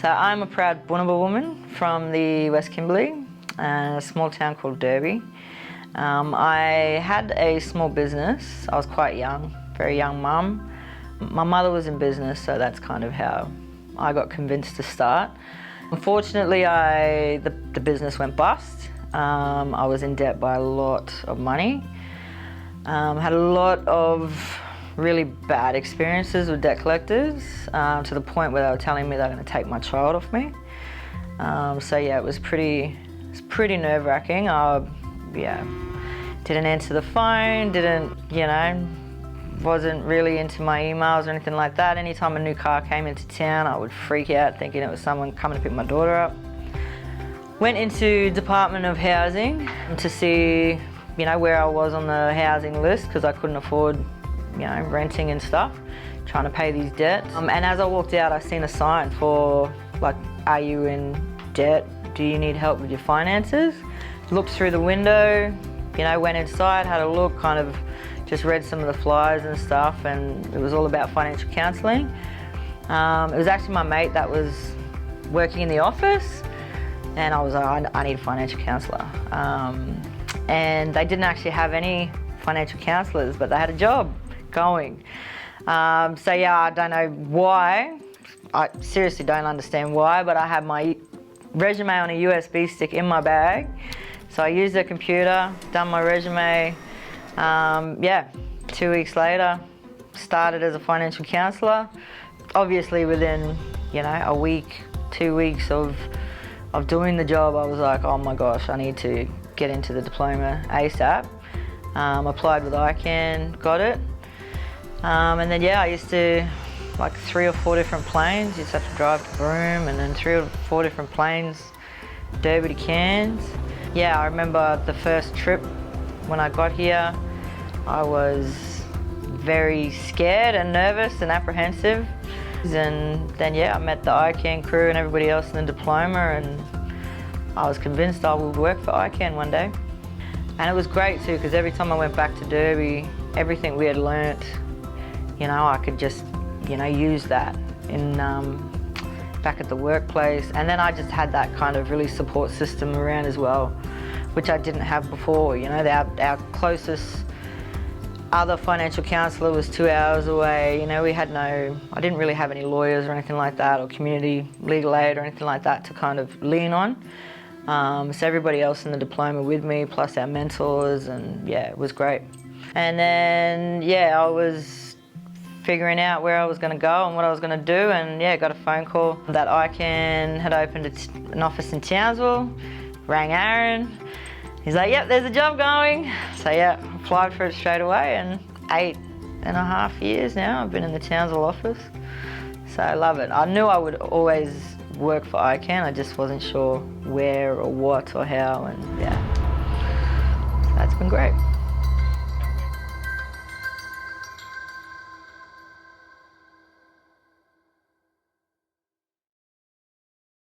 So I'm a proud Bunuba woman from the West Kimberley, a small town called Derby. I had a small business. I was quite young, very young mum. My mother was in business, so that's kind of how I got convinced to start. Unfortunately, the business went bust. I was in debt by a lot of money. Had a lot of really bad experiences with debt collectors, to the point where they were telling me they were going to take my child off me. So yeah, it was pretty nerve-wracking. Didn't answer the phone, wasn't really into my emails or anything like that. Anytime a new car came into town, I would freak out thinking it was someone coming to pick my daughter up. Went into Department of Housing to see, where I was on the housing list, because I couldn't afford, renting and stuff, trying to pay these debts. And as I walked out, I seen a sign for, like, are you in debt? Do you need help with your finances? Looked through the window, went inside, had a look, kind of just read some of the flyers and stuff, and it was all about financial counselling. It was actually my mate that was working in the office, and I was like, I need a financial counsellor. And they didn't actually have any financial counsellors, but they had a job going. So yeah, I don't know why. I seriously don't understand why, but I had my resume on a USB stick in my bag. So I used the computer, done my resume. 2 weeks later, started as a financial counsellor. Obviously within, a week, 2 weeks of doing the job, I was like, oh my gosh, I need to get into the diploma ASAP. Applied with ICAN, got it. And then I used to, like 3 or 4 different planes. Used to have to drive to Broome, and then 3 or 4 different planes, Derby to Cairns. Yeah, I remember the first trip when I got here, I was very scared and nervous and apprehensive. And then I met the ICAN crew and everybody else in the diploma, and I was convinced I would work for ICAN one day. And it was great too, because every time I went back to Derby, everything we had learnt, I could just, use that in back at the workplace. And then I just had that kind of really support system around as well, which I didn't have before. Our closest other financial counsellor was 2 hours away. I didn't really have any lawyers or anything like that, or community legal aid or anything like that to kind of lean on. So everybody else in the diploma with me, plus our mentors, and it was great. And then I was figuring out where I was going to go and what I was going to do, and got a phone call that ICAN had opened an office in Townsville. Rang Aaron. He's like, yep, there's a job going. So applied for it straight away, and 8.5 years now I've been in the Townsville office. So I love it. I knew I would always work for ICAN, I just wasn't sure where or what or how, and so that's been great.